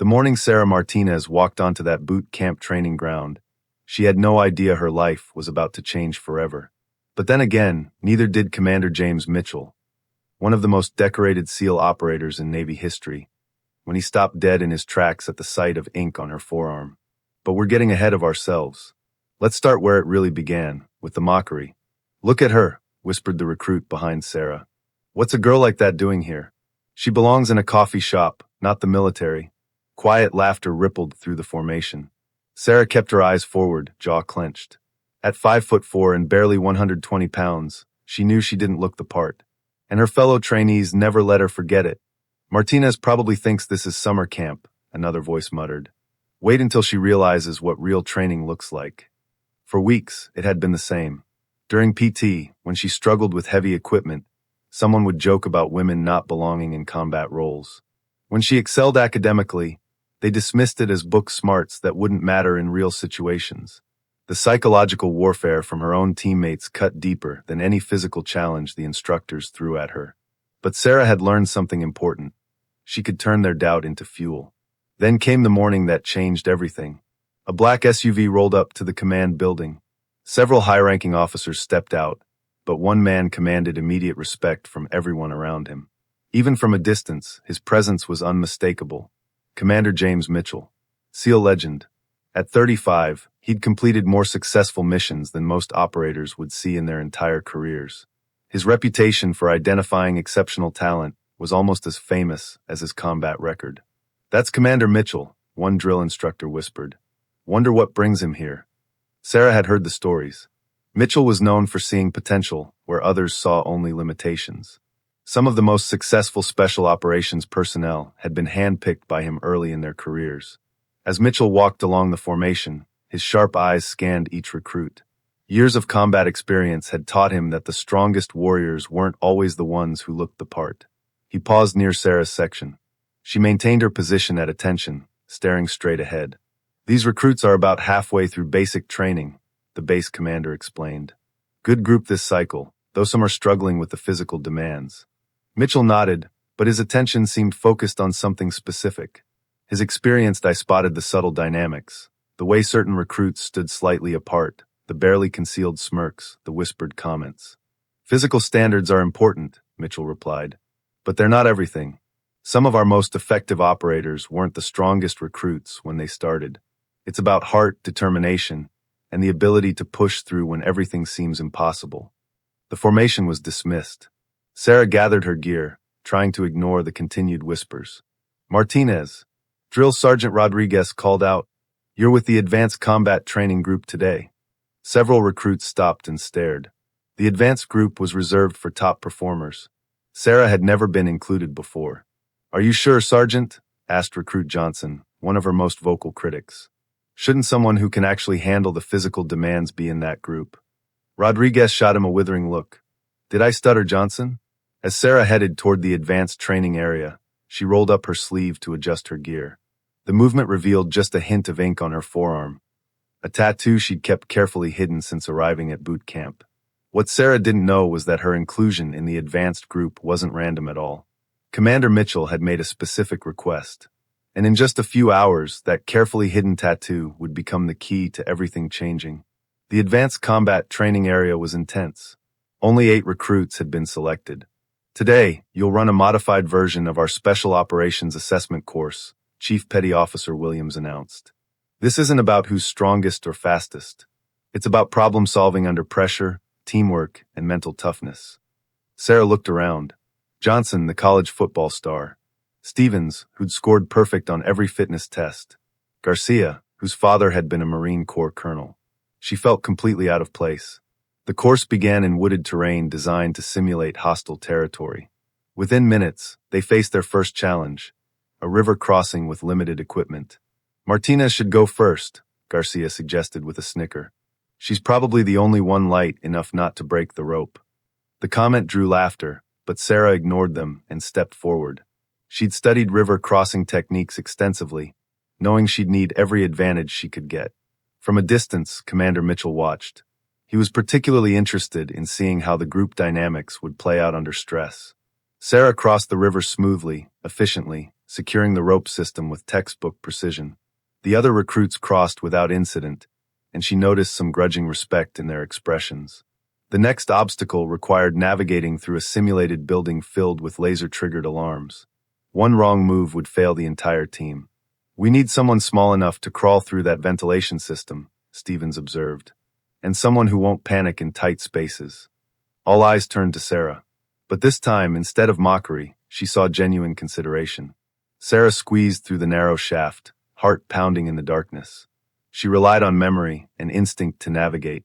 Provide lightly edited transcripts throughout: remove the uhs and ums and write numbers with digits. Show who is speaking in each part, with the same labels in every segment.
Speaker 1: The morning Sarah Martinez walked onto that boot camp training ground, she had no idea her life was about to change forever. But then again, neither did Commander James Mitchell, one of the most decorated SEAL operators in Navy history, when he stopped dead in his tracks at the sight of ink on her forearm. But we're getting ahead of ourselves. Let's start where it really began, with the mockery. "Look at her," whispered the recruit behind Sarah. "What's a girl like that doing here? She belongs in a coffee shop, not the military." Quiet laughter rippled through the formation. Sarah kept her eyes forward, jaw clenched. At 5'4" and barely 120 pounds, she knew she didn't look the part. And her fellow trainees never let her forget it. "Martinez probably thinks this is summer camp," another voice muttered. "Wait until she realizes what real training looks like." For weeks, it had been the same. During PT, when she struggled with heavy equipment, someone would joke about women not belonging in combat roles. When she excelled academically, they dismissed it as book smarts that wouldn't matter in real situations. The psychological warfare from her own teammates cut deeper than any physical challenge the instructors threw at her. But Sarah had learned something important. She could turn their doubt into fuel. Then came the morning that changed everything. A black SUV rolled up to the command building. Several high-ranking officers stepped out, but one man commanded immediate respect from everyone around him. Even from a distance, his presence was unmistakable. Commander James Mitchell, SEAL legend. At 35, he'd completed more successful missions than most operators would see in their entire careers. His reputation for identifying exceptional talent was almost as famous as his combat record. "That's Commander Mitchell," one drill instructor whispered. "Wonder what brings him here." Sarah had heard the stories. Mitchell was known for seeing potential where others saw only limitations. Some of the most successful special operations personnel had been handpicked by him early in their careers. As Mitchell walked along the formation, his sharp eyes scanned each recruit. Years of combat experience had taught him that the strongest warriors weren't always the ones who looked the part. He paused near Sarah's section. She maintained her position at attention, staring straight ahead. "These recruits are about halfway through basic training," the base commander explained. "Good group this cycle, though some are struggling with the physical demands." Mitchell nodded, but his attention seemed focused on something specific. His experienced eye spotted the subtle dynamics, the way certain recruits stood slightly apart, the barely concealed smirks, the whispered comments. "Physical standards are important," Mitchell replied, "but they're not everything. Some of our most effective operators weren't the strongest recruits when they started. It's about heart, determination, and the ability to push through when everything seems impossible." The formation was dismissed. Sarah gathered her gear, trying to ignore the continued whispers. "Martinez," Drill Sergeant Rodriguez called out, "you're with the Advanced Combat Training Group today." Several recruits stopped and stared. The advanced group was reserved for top performers. Sarah had never been included before. "Are you sure, Sergeant?" asked Recruit Johnson, one of her most vocal critics. "Shouldn't someone who can actually handle the physical demands be in that group?" Rodriguez shot him a withering look. "Did I stutter, Johnson?" As Sarah headed toward the advanced training area, she rolled up her sleeve to adjust her gear. The movement revealed just a hint of ink on her forearm, a tattoo she'd kept carefully hidden since arriving at boot camp. What Sarah didn't know was that her inclusion in the advanced group wasn't random at all. Commander Mitchell had made a specific request, and in just a few hours, that carefully hidden tattoo would become the key to everything changing. The advanced combat training area was intense. Only 8 recruits had been selected. "Today, you'll run a modified version of our Special Operations Assessment course," Chief Petty Officer Williams announced. "This isn't about who's strongest or fastest. It's about problem-solving under pressure, teamwork, and mental toughness." Sarah looked around. Johnson, the college football star. Stevens, who'd scored perfect on every fitness test. Garcia, whose father had been a Marine Corps colonel. She felt completely out of place. The course began in wooded terrain designed to simulate hostile territory. Within minutes, they faced their first challenge, a river crossing with limited equipment. "Martinez should go first," Garcia suggested with a snicker. "She's probably the only one light enough not to break the rope." The comment drew laughter, but Sarah ignored them and stepped forward. She'd studied river crossing techniques extensively, knowing she'd need every advantage she could get. From a distance, Commander Mitchell watched. He was particularly interested in seeing how the group dynamics would play out under stress. Sarah crossed the river smoothly, efficiently, securing the rope system with textbook precision. The other recruits crossed without incident, and she noticed some grudging respect in their expressions. The next obstacle required navigating through a simulated building filled with laser-triggered alarms. One wrong move would fail the entire team. "We need someone small enough to crawl through that ventilation system," Stevens observed, "and someone who won't panic in tight spaces." All eyes turned to Sarah. But this time, instead of mockery, she saw genuine consideration. Sarah squeezed through the narrow shaft, heart pounding in the darkness. She relied on memory and instinct to navigate.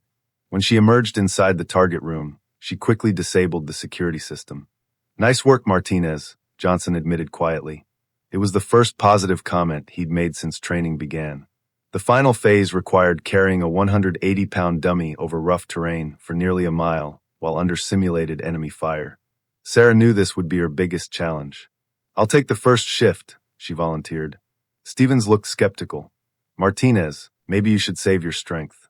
Speaker 1: When she emerged inside the target room, she quickly disabled the security system. "Nice work, Martinez," Johnson admitted quietly. It was the first positive comment he'd made since training began. The final phase required carrying a 180-pound dummy over rough terrain for nearly a mile while under simulated enemy fire. Sarah knew this would be her biggest challenge. "I'll take the first shift," she volunteered. Stevens looked skeptical. "Martinez, maybe you should save your strength."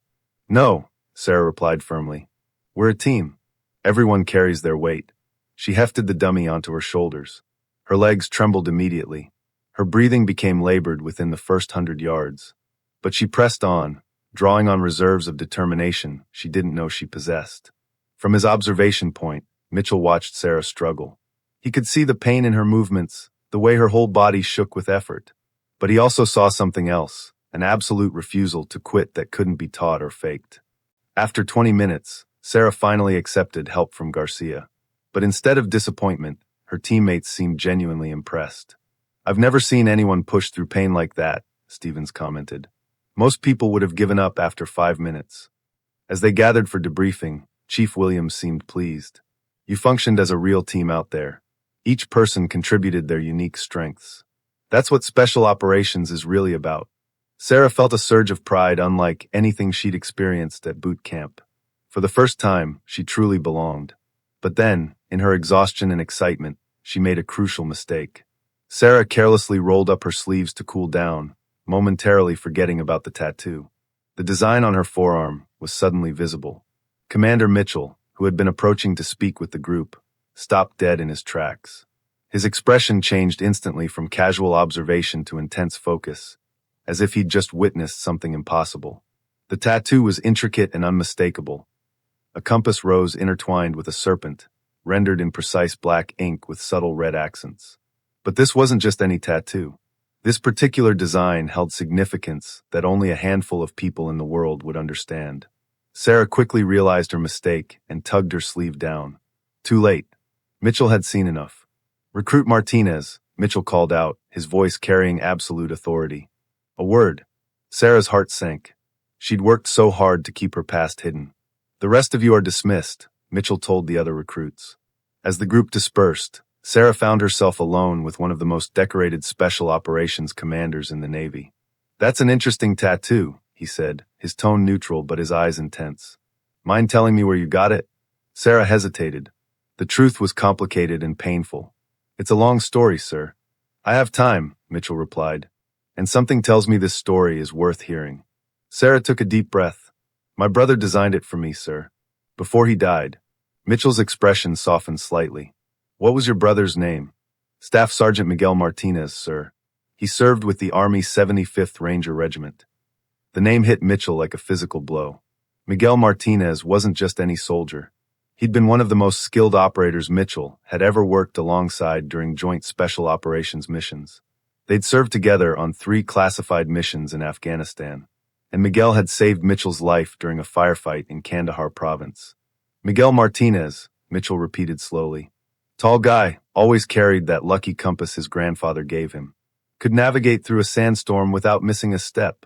Speaker 1: "No," Sarah replied firmly. "We're a team. Everyone carries their weight." She hefted the dummy onto her shoulders. Her legs trembled immediately. Her breathing became labored within the first 100 yards. But she pressed on, drawing on reserves of determination she didn't know she possessed. From his observation point, Mitchell watched Sarah struggle. He could see the pain in her movements, the way her whole body shook with effort. But he also saw something else, an absolute refusal to quit that couldn't be taught or faked. After 20 minutes, Sarah finally accepted help from Garcia. But instead of disappointment, her teammates seemed genuinely impressed. "I've never seen anyone push through pain like that," Stevens commented. "Most people would have given up after 5 minutes." As they gathered for debriefing, Chief Williams seemed pleased. "You functioned as a real team out there. Each person contributed their unique strengths. That's what special operations is really about." Sarah felt a surge of pride unlike anything she'd experienced at boot camp. For the first time, she truly belonged. But then, in her exhaustion and excitement, she made a crucial mistake. Sarah carelessly rolled up her sleeves to cool down, momentarily forgetting about the tattoo. The design on her forearm was suddenly visible. Commander Mitchell, who had been approaching to speak with the group, stopped dead in his tracks. His expression changed instantly from casual observation to intense focus, as if he'd just witnessed something impossible. The tattoo was intricate and unmistakable. A compass rose intertwined with a serpent, rendered in precise black ink with subtle red accents. But this wasn't just any tattoo. This particular design held significance that only a handful of people in the world would understand. Sarah quickly realized her mistake and tugged her sleeve down. Too late. Mitchell had seen enough. "Recruit Martinez," Mitchell called out, his voice carrying absolute authority. A word. Sarah's heart sank. She'd worked so hard to keep her past hidden. "The rest of you are dismissed," Mitchell told the other recruits. As the group dispersed, Sarah found herself alone with one of the most decorated special operations commanders in the Navy. "That's an interesting tattoo," he said, his tone neutral but his eyes intense. "Mind telling me where you got it?" Sarah hesitated. The truth was complicated and painful. "It's a long story, sir." "I have time," Mitchell replied. "And something tells me this story is worth hearing." Sarah took a deep breath. "My brother designed it for me, sir. Before he died." Mitchell's expression softened slightly. "What was your brother's name?" "Staff Sergeant Miguel Martinez, sir. He served with the Army 75th Ranger Regiment." The name hit Mitchell like a physical blow. Miguel Martinez wasn't just any soldier. He'd been one of the most skilled operators Mitchell had ever worked alongside during joint special operations missions. They'd served together on 3 classified missions in Afghanistan, and Miguel had saved Mitchell's life during a firefight in Kandahar province. "Miguel Martinez," Mitchell repeated slowly. "Tall guy, always carried that lucky compass his grandfather gave him. Could navigate through a sandstorm without missing a step."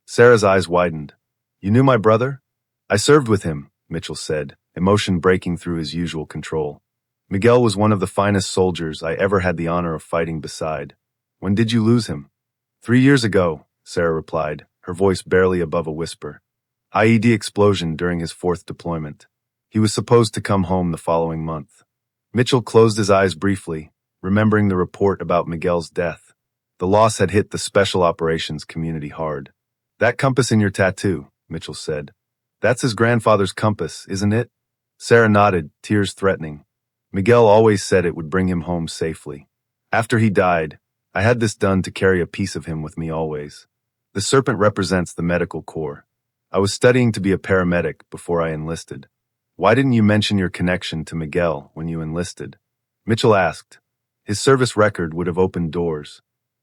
Speaker 1: Sarah's eyes widened. "You knew my brother?" "I served with him," Mitchell said, emotion breaking through his usual control. "Miguel was one of the finest soldiers I ever had the honor of fighting beside." "When did you lose him?" 3 years ago, Sarah replied, her voice barely above a whisper. IED explosion during his 4th deployment. He was supposed to come home the following month. Mitchell closed his eyes briefly, remembering the report about Miguel's death. The loss had hit the special operations community hard. "That compass in your tattoo," Mitchell said. "That's his grandfather's compass, isn't it?" Sarah nodded, tears threatening. Miguel always said it would bring him home safely. After he died, I had this done to carry a piece of him with me always. The serpent represents the medical corps. I was studying to be a paramedic before I enlisted. Why didn't you mention your connection to Miguel when you enlisted? Mitchell asked. His service record would have opened doors.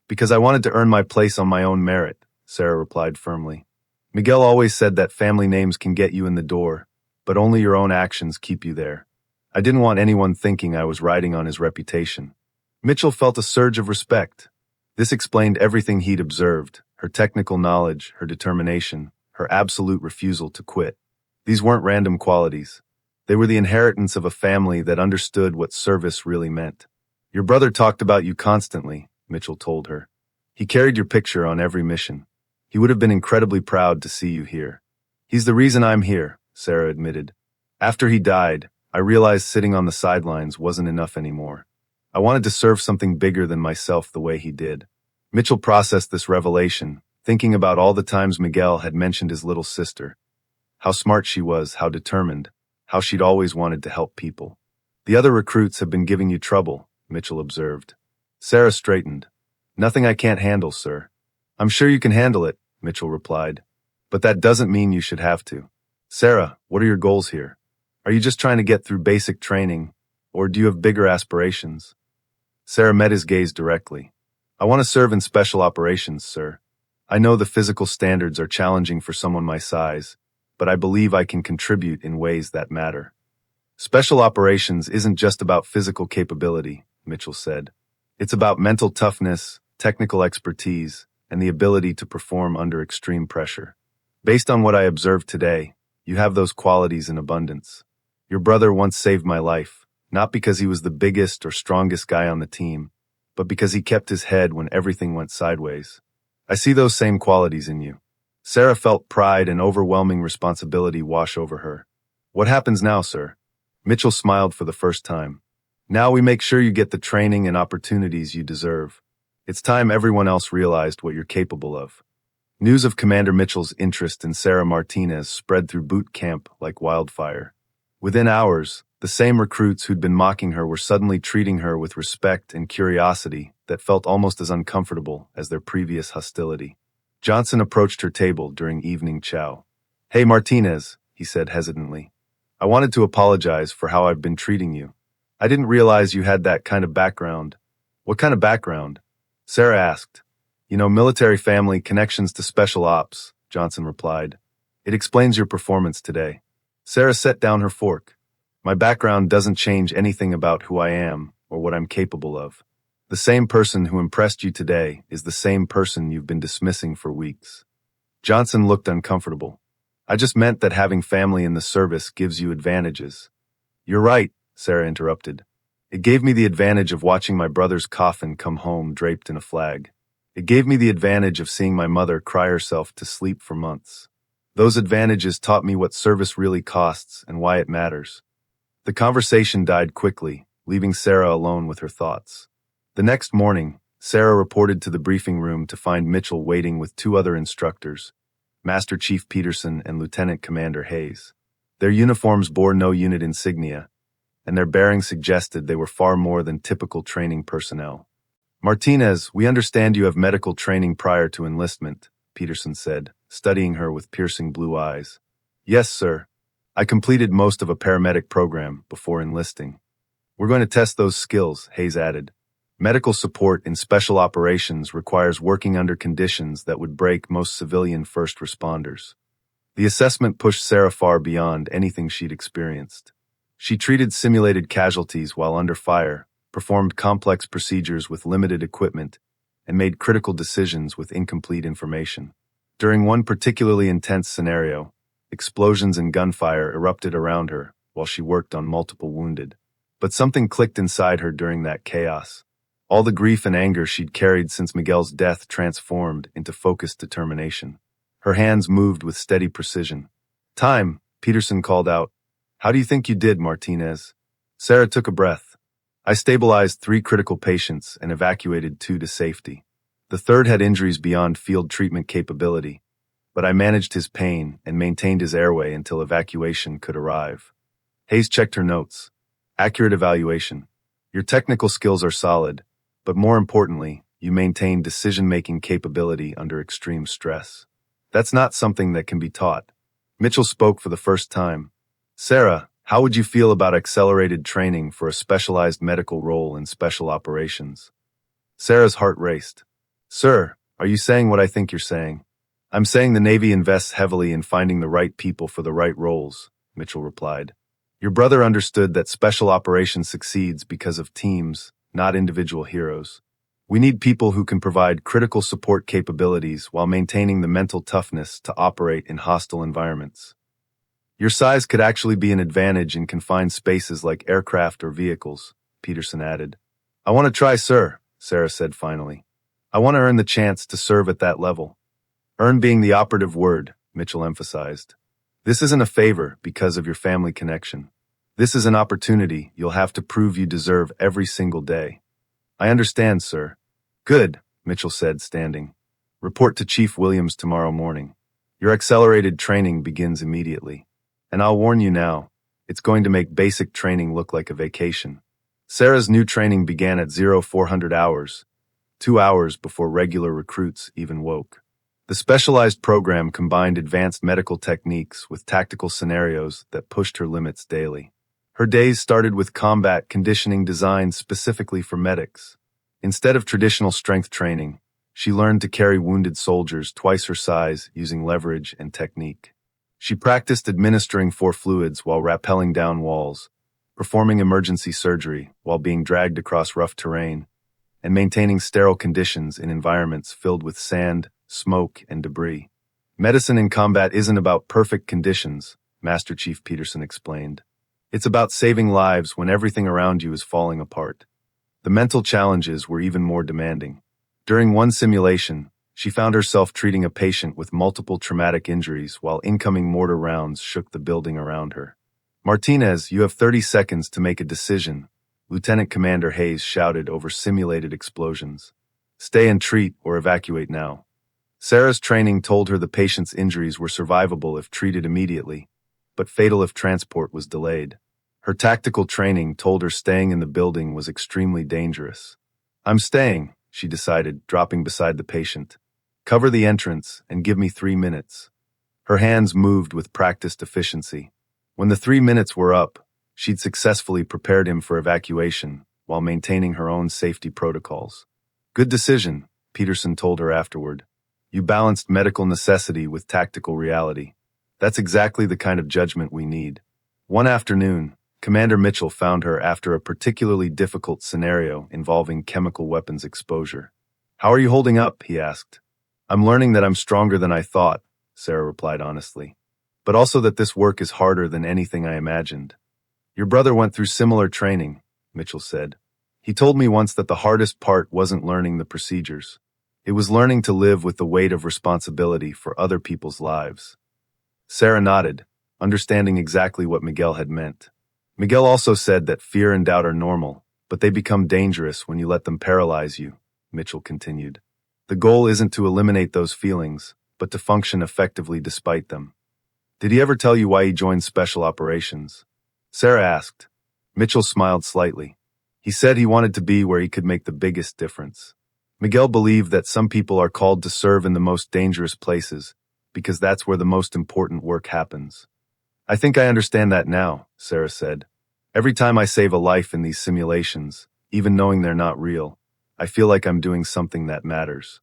Speaker 1: Because I wanted to earn my place on my own merit, Sarah replied firmly. Miguel always said that family names can get you in the door, but only your own actions keep you there. I didn't want anyone thinking I was riding on his reputation. Mitchell felt a surge of respect. This explained everything he'd observed, her technical knowledge, her determination, her absolute refusal to quit. These weren't random qualities. They were the inheritance of a family that understood what service really meant. Your brother talked about you constantly, Mitchell told her. He carried your picture on every mission. He would have been incredibly proud to see you here. He's the reason I'm here, Sarah admitted. After he died, I realized sitting on the sidelines wasn't enough anymore. I wanted to serve something bigger than myself the way he did. Mitchell processed this revelation, thinking about all the times Miguel had mentioned his little sister. How smart she was, how determined, how she'd always wanted to help people. The other recruits have been giving you trouble, Mitchell observed. Sarah straightened. Nothing I can't handle, sir. I'm sure you can handle it, Mitchell replied. But that doesn't mean you should have to. Sarah, what are your goals here? Are you just trying to get through basic training, or do you have bigger aspirations? Sarah met his gaze directly. I want to serve in special operations, sir. I know the physical standards are challenging for someone my size, but I believe I can contribute in ways that matter. Special operations isn't just about physical capability, Mitchell said. It's about mental toughness, technical expertise, and the ability to perform under extreme pressure. Based on what I observed today, you have those qualities in abundance. Your brother once saved my life, not because he was the biggest or strongest guy on the team, but because he kept his head when everything went sideways. I see those same qualities in you. Sarah felt pride and overwhelming responsibility wash over her. What happens now, sir? Mitchell smiled for the first time. Now we make sure you get the training and opportunities you deserve. It's time everyone else realized what you're capable of. News of Commander Mitchell's interest in Sarah Martinez spread through boot camp like wildfire. Within hours, the same recruits who'd been mocking her were suddenly treating her with respect and curiosity that felt almost as uncomfortable as their previous hostility. Johnson approached her table during evening chow. Hey Martinez, he said hesitantly. I wanted to apologize for how I've been treating you. I didn't realize you had that kind of background. What kind of background? Sarah asked. Military family, connections to special ops, Johnson replied. It explains your performance today. Sarah set down her fork. My background doesn't change anything about who I am or what I'm capable of. The same person who impressed you today is the same person you've been dismissing for weeks. Johnson looked uncomfortable. I just meant that having family in the service gives you advantages. You're right, Sarah interrupted. It gave me the advantage of watching my brother's coffin come home draped in a flag. It gave me the advantage of seeing my mother cry herself to sleep for months. Those advantages taught me what service really costs and why it matters. The conversation died quickly, leaving Sarah alone with her thoughts. The next morning, Sarah reported to the briefing room to find Mitchell waiting with two other instructors, Master Chief Peterson and Lieutenant Commander Hayes. Their uniforms bore no unit insignia, and their bearings suggested they were far more than typical training personnel. Martinez, we understand you have medical training prior to enlistment, Peterson said, studying her with piercing blue eyes. Yes, sir. I completed most of a paramedic program before enlisting. We're going to test those skills, Hayes added. Medical support in special operations requires working under conditions that would break most civilian first responders. The assessment pushed Sarah far beyond anything she'd experienced. She treated simulated casualties while under fire, performed complex procedures with limited equipment, and made critical decisions with incomplete information. During one particularly intense scenario, explosions and gunfire erupted around her while she worked on multiple wounded. But something clicked inside her during that chaos. All the grief and anger she'd carried since Miguel's death transformed into focused determination. Her hands moved with steady precision. Time, Peterson called out. How do you think you did, Martinez? Sarah took a breath. I stabilized 3 critical patients and evacuated 2 to safety. The third had injuries beyond field treatment capability, but I managed his pain and maintained his airway until evacuation could arrive. Hayes checked her notes. Accurate evaluation. Your technical skills are solid, but more importantly, you maintain decision-making capability under extreme stress. That's not something that can be taught. Mitchell spoke for the first time. Sarah, how would you feel about accelerated training for a specialized medical role in special operations? Sarah's heart raced. Sir, are you saying what I think you're saying? I'm saying the Navy invests heavily in finding the right people for the right roles, Mitchell replied. Your brother understood that special operations succeeds because of teams, not individual heroes. We need people who can provide critical support capabilities while maintaining the mental toughness to operate in hostile environments. Your size could actually be an advantage in confined spaces like aircraft or vehicles, Peterson added. I want to try, sir, Sarah said finally. I want to earn the chance to serve at that level. Earn being the operative word, Mitchell emphasized. This isn't a favor because of your family connection. This is an opportunity you'll have to prove you deserve every single day. I understand, sir. Good, Mitchell said, standing. Report to Chief Williams tomorrow morning. Your accelerated training begins immediately. And I'll warn you now, it's going to make basic training look like a vacation. Sarah's new training began at 0400 hours, 2 hours before regular recruits even woke. The specialized program combined advanced medical techniques with tactical scenarios that pushed her limits daily. Her days started with combat conditioning designed specifically for medics. Instead of traditional strength training, she learned to carry wounded soldiers twice her size using leverage and technique. She practiced administering 4 fluids while rappelling down walls, performing emergency surgery while being dragged across rough terrain, and maintaining sterile conditions in environments filled with sand, smoke, and debris. Medicine in combat isn't about perfect conditions, Master Chief Peterson explained. It's about saving lives when everything around you is falling apart. The mental challenges were even more demanding. During one simulation, she found herself treating a patient with multiple traumatic injuries while incoming mortar rounds shook the building around her. Martinez, you have 30 seconds to make a decision, Lieutenant Commander Hayes shouted over simulated explosions. Stay and treat or evacuate now. Sarah's training told her the patient's injuries were survivable if treated immediately, but fatal if transport was delayed. Her tactical training told her staying in the building was extremely dangerous. I'm staying, she decided, dropping beside the patient. Cover the entrance and give me 3 minutes. Her hands moved with practiced efficiency. When the 3 minutes were up, she'd successfully prepared him for evacuation while maintaining her own safety protocols. Good decision, Peterson told her afterward. You balanced medical necessity with tactical reality. That's exactly the kind of judgment we need. One afternoon, Commander Mitchell found her after a particularly difficult scenario involving chemical weapons exposure. How are you holding up? He asked. I'm learning that I'm stronger than I thought, Sarah replied honestly. But also that this work is harder than anything I imagined. Your brother went through similar training, Mitchell said. He told me once that the hardest part wasn't learning the procedures. It was learning to live with the weight of responsibility for other people's lives. Sarah nodded, understanding exactly what Miguel had meant. Miguel also said that fear and doubt are normal, but they become dangerous when you let them paralyze you, Mitchell continued. The goal isn't to eliminate those feelings, but to function effectively despite them. Did he ever tell you why he joined special operations? Sarah asked. Mitchell smiled slightly. He said he wanted to be where he could make the biggest difference. Miguel believed that some people are called to serve in the most dangerous places, because that's where the most important work happens. I think I understand that now, Sarah said. Every time I save a life in these simulations, even knowing they're not real, I feel like I'm doing something that matters.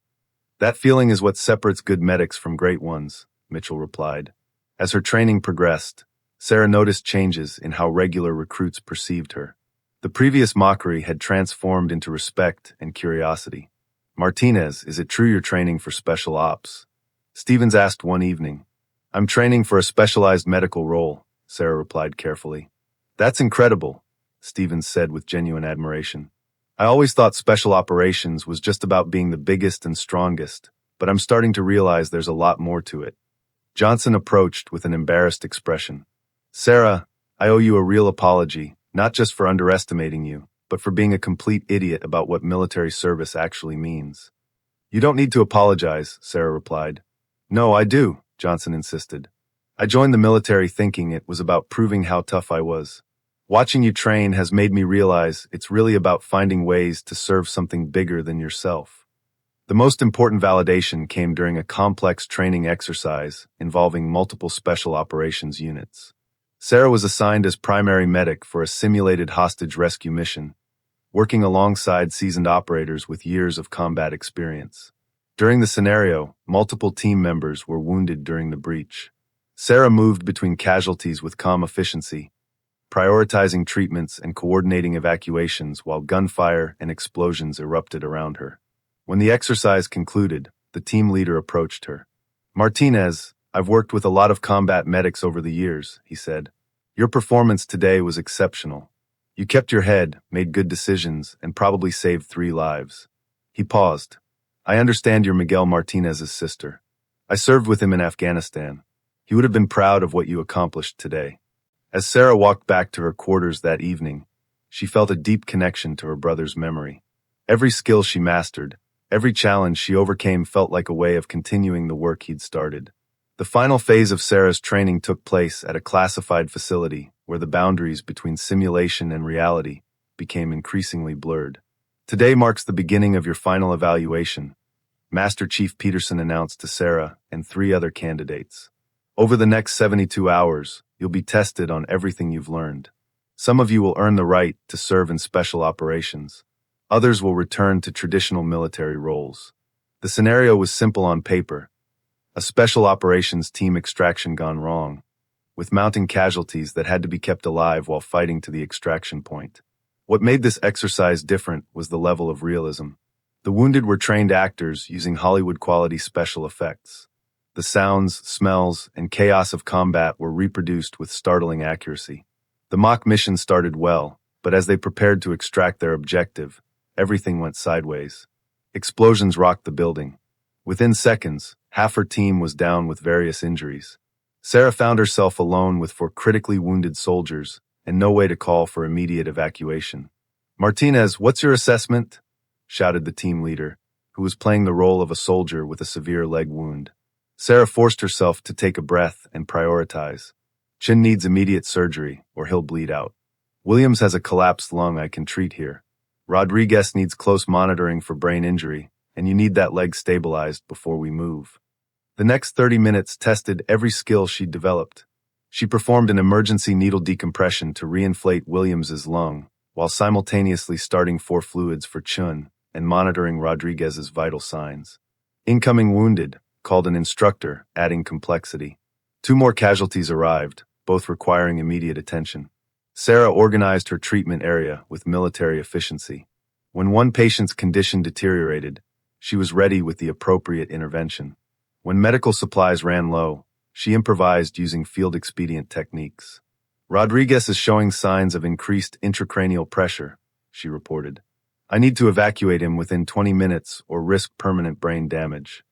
Speaker 1: That feeling is what separates good medics from great ones, Mitchell replied. As her training progressed, Sarah noticed changes in how regular recruits perceived her. The previous mockery had transformed into respect and curiosity. Martinez, is it true you're training for special ops? Stevens asked one evening. I'm training for a specialized medical role, Sarah replied carefully. That's incredible, Stevens said with genuine admiration. I always thought special operations was just about being the biggest and strongest, but I'm starting to realize there's a lot more to it. Johnson approached with an embarrassed expression. Sarah, I owe you a real apology, not just for underestimating you, but for being a complete idiot about what military service actually means. You don't need to apologize, Sarah replied. No, I do, Johnson insisted. I joined the military thinking it was about proving how tough I was. Watching you train has made me realize it's really about finding ways to serve something bigger than yourself. The most important validation came during a complex training exercise involving multiple special operations units. Sarah was assigned as primary medic for a simulated hostage rescue mission, working alongside seasoned operators with years of combat experience. During the scenario, multiple team members were wounded during the breach. Sarah moved between casualties with calm efficiency, prioritizing treatments and coordinating evacuations while gunfire and explosions erupted around her. When the exercise concluded, the team leader approached her. "Martinez, I've worked with a lot of combat medics over the years," he said. "Your performance today was exceptional. You kept your head, made good decisions, and probably saved 3 lives." He paused. "I understand you're Miguel Martinez's sister. I served with him in Afghanistan. He would have been proud of what you accomplished today." As Sarah walked back to her quarters that evening, she felt a deep connection to her brother's memory. Every skill she mastered, every challenge she overcame felt like a way of continuing the work he'd started. The final phase of Sarah's training took place at a classified facility where the boundaries between simulation and reality became increasingly blurred. "Today marks the beginning of your final evaluation," Master Chief Peterson announced to Sarah and 3 other candidates. "Over the next 72 hours, you'll be tested on everything you've learned. Some of you will earn the right to serve in special operations. Others will return to traditional military roles." The scenario was simple on paper. A special operations team extraction gone wrong, with mounting casualties that had to be kept alive while fighting to the extraction point. What made this exercise different was the level of realism. The wounded were trained actors using Hollywood-quality special effects. The sounds, smells, and chaos of combat were reproduced with startling accuracy. The mock mission started well, but as they prepared to extract their objective, everything went sideways. Explosions rocked the building. Within seconds, half her team was down with various injuries. Sarah found herself alone with 4 critically wounded soldiers and no way to call for immediate evacuation. "Martinez, what's your assessment?" shouted the team leader, who was playing the role of a soldier with a severe leg wound. Sarah forced herself to take a breath and prioritize. "Chin needs immediate surgery, or he'll bleed out. Williams has a collapsed lung I can treat here. Rodriguez needs close monitoring for brain injury, and you need that leg stabilized before we move." The next 30 minutes tested every skill she'd developed. She performed an emergency needle decompression to reinflate Williams's lung, while simultaneously starting 4 fluids for Chun and monitoring Rodriguez's vital signs. "Incoming wounded," called an instructor, adding complexity. 2 more casualties arrived, both requiring immediate attention. Sarah organized her treatment area with military efficiency. When one patient's condition deteriorated, she was ready with the appropriate intervention. When medical supplies ran low, she improvised using field-expedient techniques. "Rodriguez is showing signs of increased intracranial pressure," she reported. "I need to evacuate him within 20 minutes or risk permanent brain damage."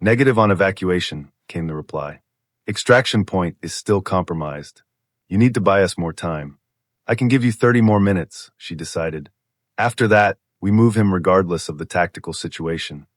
Speaker 1: "Negative on evacuation," came the reply. "Extraction point is still compromised. You need to buy us more time." "I can give you 30 more minutes," she decided. "After that, we move him regardless of the tactical situation."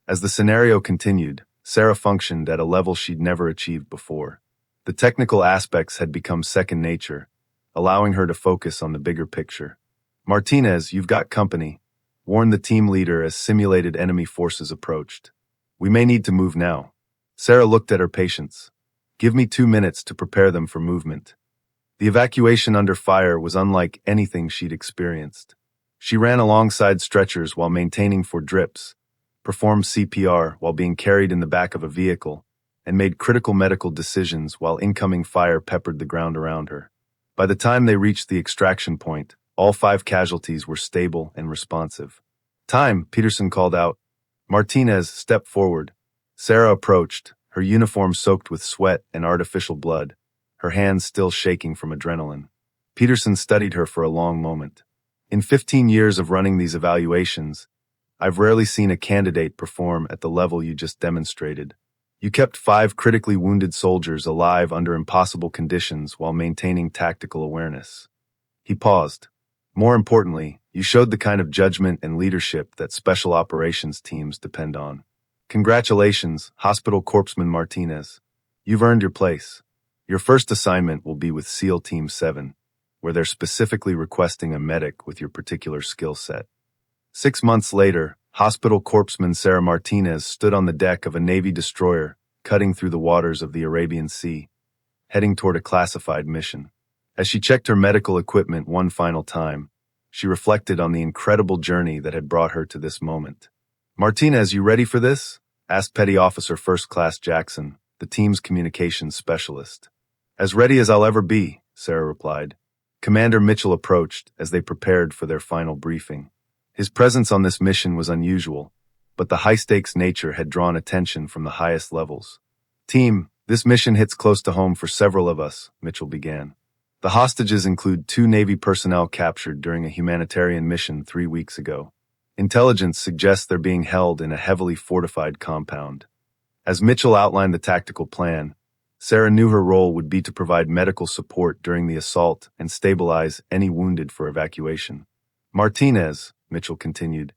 Speaker 1: As the scenario continued, Sarah functioned at a level she'd never achieved before. The technical aspects had become second nature, allowing her to focus on the bigger picture. "Martinez, you've got company," warned the team leader as simulated enemy forces approached. "We may need to move now." Sarah looked at her patients. "Give me 2 minutes to prepare them for movement." The evacuation under fire was unlike anything she'd experienced. She ran alongside stretchers while maintaining 4 drips, performed CPR while being carried in the back of a vehicle, and made critical medical decisions while incoming fire peppered the ground around her. By the time they reached the extraction point, all 5 casualties were stable and responsive. "Time," Peterson called out. "Martinez, step forward." Sarah approached, her uniform soaked with sweat and artificial blood, her hands still shaking from adrenaline. Peterson studied her for a long moment. "In 15 years of running these evaluations, I've rarely seen a candidate perform at the level you just demonstrated. You kept 5 critically wounded soldiers alive under impossible conditions while maintaining tactical awareness." He paused. "More importantly, you showed the kind of judgment and leadership that special operations teams depend on. Congratulations, Hospital Corpsman Martinez. You've earned your place. Your first assignment will be with SEAL Team 7. where they're specifically requesting a medic with your particular skill set. 6 months later, hospital corpsman Sarah Martinez stood on the deck of a Navy destroyer, cutting through the waters of the Arabian Sea, heading toward a classified mission. As she checked her medical equipment one final time, she reflected on the incredible journey that had brought her to this moment. "Martinez, you ready for this?" asked Petty Officer First Class Jackson, the team's communications specialist. "As ready as I'll ever be," Sarah replied. Commander Mitchell approached as they prepared for their final briefing. His presence on this mission was unusual, but the high-stakes nature had drawn attention from the highest levels. "Team, this mission hits close to home for several of us," Mitchell began. "The hostages include 2 Navy personnel captured during a humanitarian mission 3 weeks ago. Intelligence suggests they're being held in a heavily fortified compound." As Mitchell outlined the tactical plan, Sarah knew her role would be to provide medical support during the assault and stabilize any wounded for evacuation. "Martinez," Mitchell continued,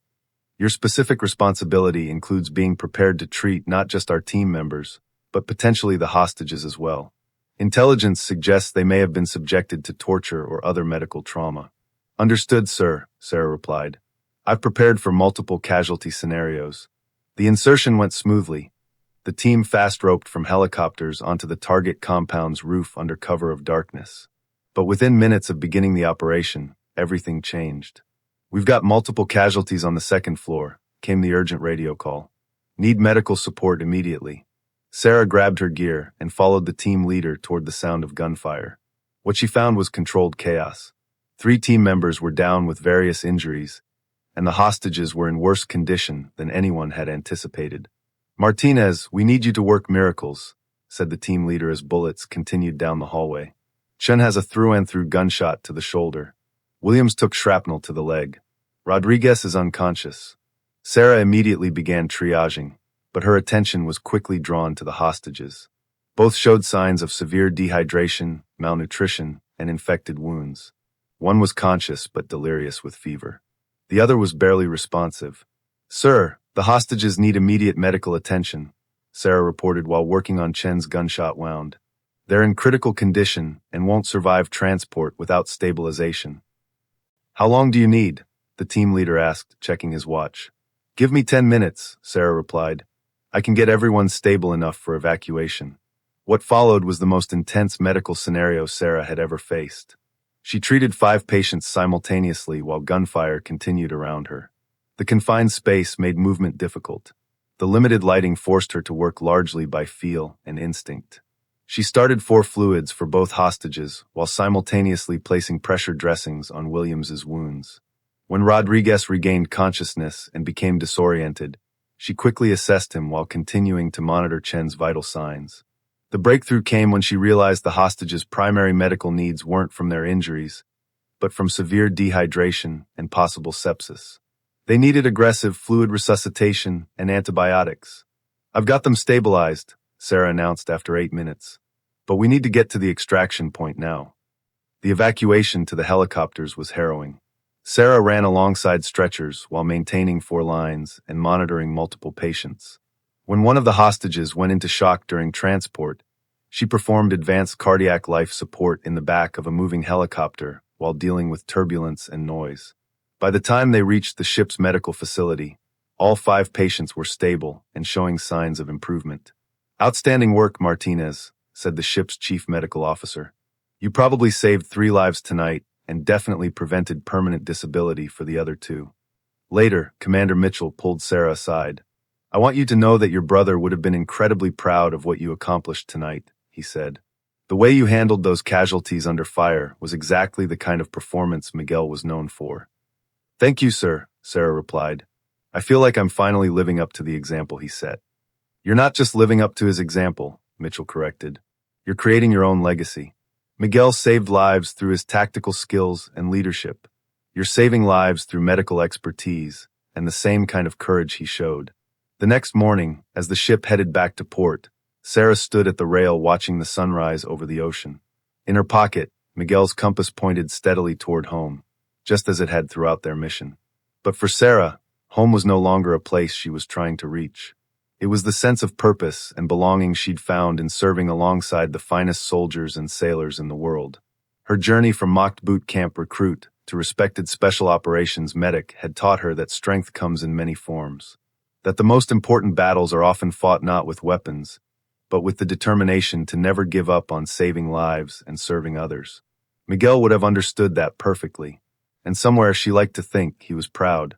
Speaker 1: "your specific responsibility includes being prepared to treat not just our team members, but potentially the hostages as well. Intelligence suggests they may have been subjected to torture or other medical trauma." "Understood, sir," Sarah replied. "I've prepared for multiple casualty scenarios." The insertion went smoothly. The team fast-roped from helicopters onto the target compound's roof under cover of darkness. But within minutes of beginning the operation, everything changed. "We've got multiple casualties on the second floor," came the urgent radio call. "Need medical support immediately." Sarah grabbed her gear and followed the team leader toward the sound of gunfire. What she found was controlled chaos. 3 team members were down with various injuries, and the hostages were in worse condition than anyone had anticipated. "Martinez, we need you to work miracles," said the team leader as bullets continued down the hallway. "Chen has a through-and-through gunshot to the shoulder. Williams took shrapnel to the leg. Rodriguez is unconscious." Sarah immediately began triaging, but her attention was quickly drawn to the hostages. Both showed signs of severe dehydration, malnutrition, and infected wounds. One was conscious but delirious with fever. The other was barely responsive. "Sir, the hostages need immediate medical attention," Sarah reported while working on Chen's gunshot wound. "They're in critical condition and won't survive transport without stabilization." "How long do you need?" the team leader asked, checking his watch. "Give me 10 minutes, Sarah replied. "I can get everyone stable enough for evacuation." What followed was the most intense medical scenario Sarah had ever faced. She treated 5 patients simultaneously while gunfire continued around her. The confined space made movement difficult. The limited lighting forced her to work largely by feel and instinct. She started 4 fluids for both hostages while simultaneously placing pressure dressings on Williams's wounds. When Rodriguez regained consciousness and became disoriented, she quickly assessed him while continuing to monitor Chen's vital signs. The breakthrough came when she realized the hostages' primary medical needs weren't from their injuries, but from severe dehydration and possible sepsis. They needed aggressive fluid resuscitation and antibiotics. "I've got them stabilized," Sarah announced after 8 minutes. "But we need to get to the extraction point now." The evacuation to the helicopters was harrowing. Sarah ran alongside stretchers while maintaining 4 lines and monitoring multiple patients. When one of the hostages went into shock during transport, she performed advanced cardiac life support in the back of a moving helicopter while dealing with turbulence and noise. By the time they reached the ship's medical facility, all 5 patients were stable and showing signs of improvement. "Outstanding work, Martinez," said the ship's chief medical officer. "You probably saved 3 lives tonight and definitely prevented permanent disability for the other 2. Later, Commander Mitchell pulled Sarah aside. "I want you to know that your brother would have been incredibly proud of what you accomplished tonight," he said. "The way you handled those casualties under fire was exactly the kind of performance Miguel was known for." "Thank you, sir," Sarah replied. "I feel like I'm finally living up to the example he set." "You're not just living up to his example," Mitchell corrected. "You're creating your own legacy. Miguel saved lives through his tactical skills and leadership. You're saving lives through medical expertise and the same kind of courage he showed." The next morning, as the ship headed back to port, Sarah stood at the rail watching the sunrise over the ocean. In her pocket, Miguel's compass pointed steadily toward home, just as it had throughout their mission. But for Sarah, home was no longer a place she was trying to reach. It was the sense of purpose and belonging she'd found in serving alongside the finest soldiers and sailors in the world. Her journey from mocked boot camp recruit to respected special operations medic had taught her that strength comes in many forms, that the most important battles are often fought not with weapons, but with the determination to never give up on saving lives and serving others. Miguel would have understood that perfectly, and somewhere she liked to think he was proud.